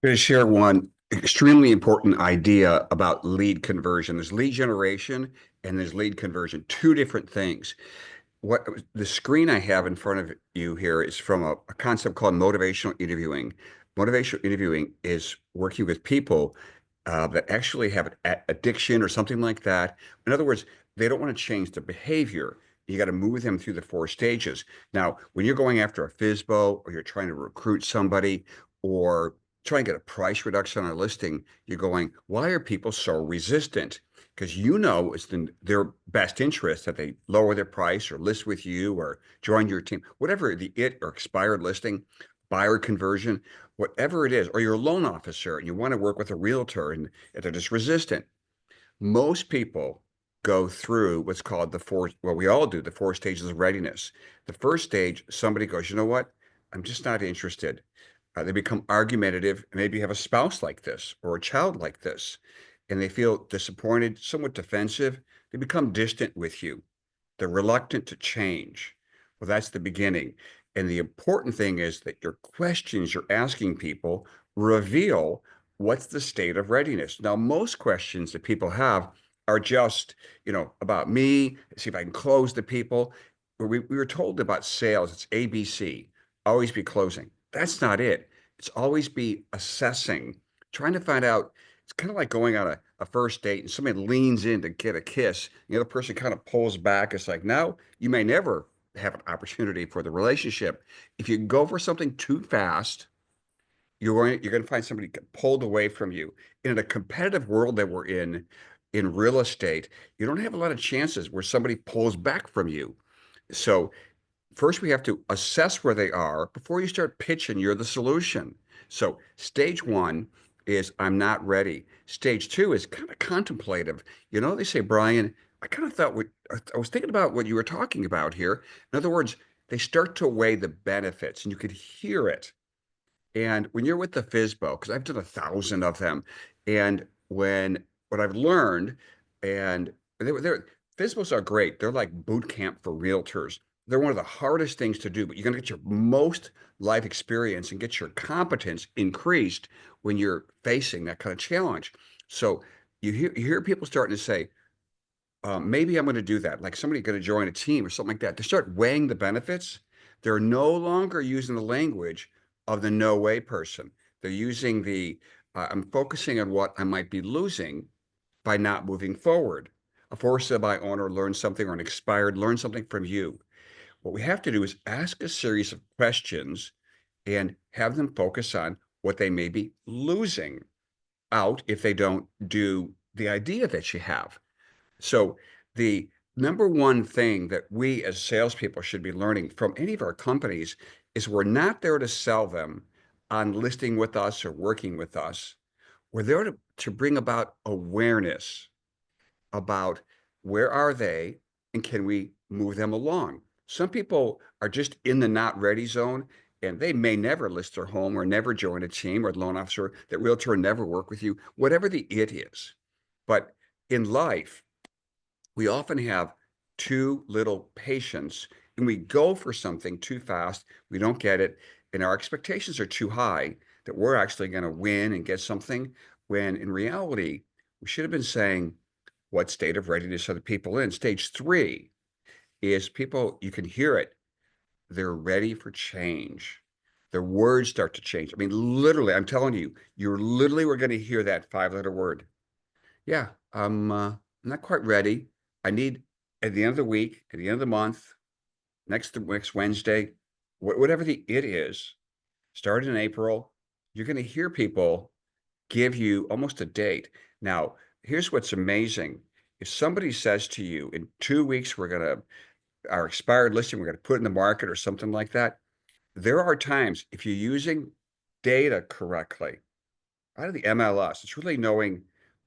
I'm going to share one extremely important idea about lead conversion. There's lead generation and there's lead conversion, two different things. What the screen I have in front of you here is from a concept called motivational interviewing. Motivational interviewing is working with people that actually have an addiction or something like that. In other words, they don't want to change their behavior. You got to move them through the four stages. Now, when you're going after a FISBO or you're trying to recruit somebody or try and get a price reduction on a listing, you're going, why are people so resistant? Because you know it's in their best interest that they lower their price or list with you or join your team, whatever the it or expired listing, buyer conversion, whatever it is, or you're a loan officer and you want to work with a realtor and they're just resistant. Most people go through what's called the four, well, we all do the four stages of readiness. The first stage, somebody goes, you know what? I'm just not interested. They become argumentative, maybe have a spouse like this or a child like this, and they feel disappointed, somewhat defensive. They become distant with you. They're reluctant to change. Well, that's the beginning. And the important thing is that your questions you're asking people reveal what's the state of readiness. Now, most questions that people have are just, about me, see if I can close the people. We were told about sales, it's ABC, always be closing. That's not it. It's always be assessing, trying to find out. It's kind of like going on a first date and somebody leans in to get a kiss. The other person kind of pulls back. It's like, now you may never have an opportunity for the relationship. If you go for something too fast, you're going to find somebody get pulled away from you. In a competitive world that we're in real estate, you don't have a lot of chances where somebody pulls back from you. So first we have to assess where they are before you start pitching you're the solution. So stage one is I'm not ready. Stage two is kind of contemplative. They say, Brian, I kind of thought I was thinking about what you were talking about here. In other words, they start to weigh the benefits and you could hear it. And when you're with the FISBO, because I've done 1,000 of them, and what I've learned, and they're FISBOs are great. They're like boot camp for realtors. They're one of the hardest things to do, but you're going to get your most life experience and get your competence increased when you're facing that kind of challenge. So you hear people starting to say, maybe I'm going to do that. Like somebody going to join a team or something like that. They start weighing the benefits. They're no longer using the language of the no way person. They're using I'm focusing on what I might be losing by not moving forward. A for sale by owner learns something or an expired learn something from you. What we have to do is ask a series of questions and have them focus on what they may be losing out if they don't do the idea that you have. So the number one thing that we as salespeople should be learning from any of our companies is we're not there to sell them on listing with us or working with us. We're there to bring about awareness about where are they and can we move them along. Some people are just in the not ready zone and they may never list their home or never join a team or loan officer, that realtor never work with you, whatever the it is. But in life, we often have too little patience and we go for something too fast. We don't get it. And our expectations are too high that we're actually going to win and get something when in reality, we should have been saying, what state of readiness are the people in? Stage three is people, you can hear it. They're ready for change. Their words start to change. I mean, literally, I'm telling you, you're literally, we're going to hear that five-letter word. Yeah, I'm not quite ready. I need at the end of the week, at the end of the month, next Wednesday, whatever the it is, starting in April, you're going to hear people give you almost a date. Now, here's what's amazing. If somebody says to you, in 2 weeks, our expired listing, we're going to put it in the market or something like that. There are times if you're using data correctly, out of the MLS, it's really knowing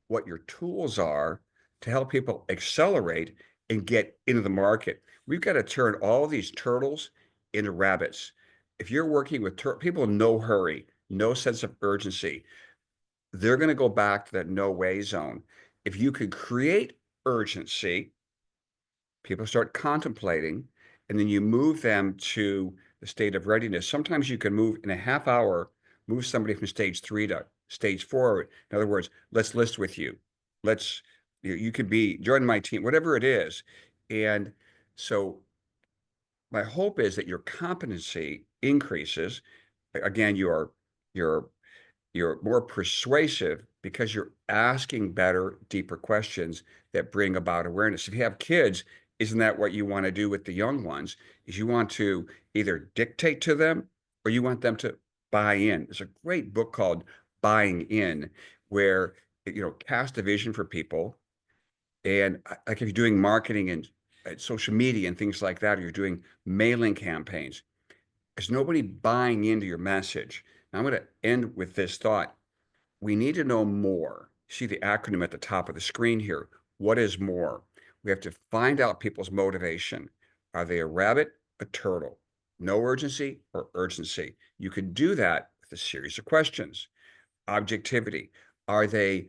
what your tools are to help people accelerate and get into the market. We've got to turn all these turtles into rabbits. If you're working with people in no hurry, no sense of urgency, they're going to go back to that no way zone. If you could create urgency, people start contemplating, and then you move them to the state of readiness. Sometimes you can move in a half hour move somebody from stage 3 to stage 4. In other words, let's list with you. Let's, you could be, join my team, whatever it is. And so my hope is that your competency increases. Again, you're you're more persuasive because you're asking better, deeper questions that bring about awareness. If you have kids, isn't that what you want to do with the young ones? Is you want to either dictate to them or you want them to buy in. There's a great book called Buying In, where cast a vision for people. And like if you're doing marketing and social media and things like that, or you're doing mailing campaigns, there's nobody buying into your message. Now I'm going to end with this thought. We need to know more. See the acronym at the top of the screen here. What is more? We have to find out people's motivation. Are they a rabbit, a turtle? No urgency or urgency? You can do that with a series of questions. Objectivity. Are they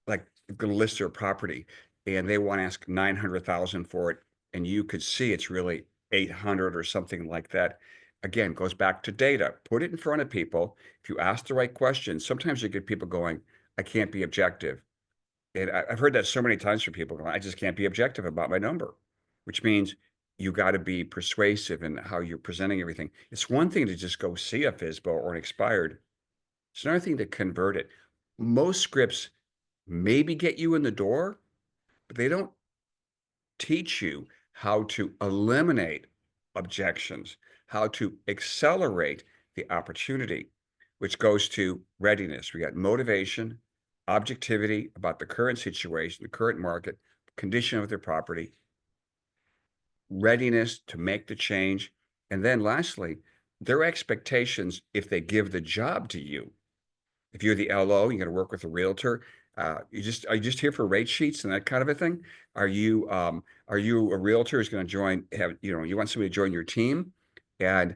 like going to list their property and they want to ask 900,000 for it, and you could see it's really 800 or something like that. Again, goes back to data. Put it in front of people. If you ask the right questions, sometimes you get people going, I can't be objective. And I've heard that so many times from people going, I just can't be objective about my number, which means you got to be persuasive in how you're presenting everything. It's one thing to just go see a FISBO or an expired. It's another thing to convert it. Most scripts maybe get you in the door, but they don't teach you how to eliminate objections, how to accelerate the opportunity, which goes to readiness. We got motivation, objectivity about the current situation, the current market, condition of their property, readiness to make the change, and then lastly, their expectations if they give the job to you. If you're the LO, you're going to work with a realtor. Are you just here for rate sheets and that kind of a thing? Are you a realtor who's going to you want somebody to join your team, and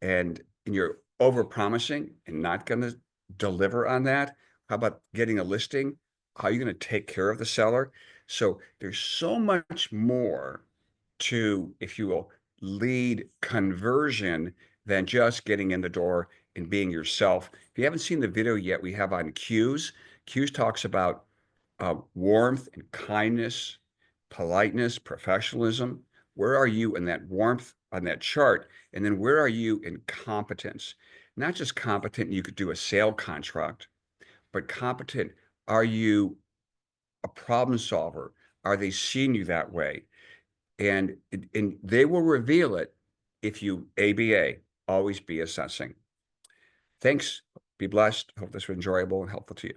and you're over promising and not going to deliver on that? How about getting a listing? How are you going to take care of the seller? So there's so much more to, if you will, lead conversion than just getting in the door and being yourself. If you haven't seen the video yet, we have on cues. Cues talks about warmth and kindness, politeness, professionalism. Where are you in that warmth on that chart? And then where are you in competence? Not just competent, you could do a sale contract, but competent. Are you a problem solver? Are they seeing you that way? And they will reveal it if you ABA, always be assessing. Thanks. Be blessed. Hope this was enjoyable and helpful to you.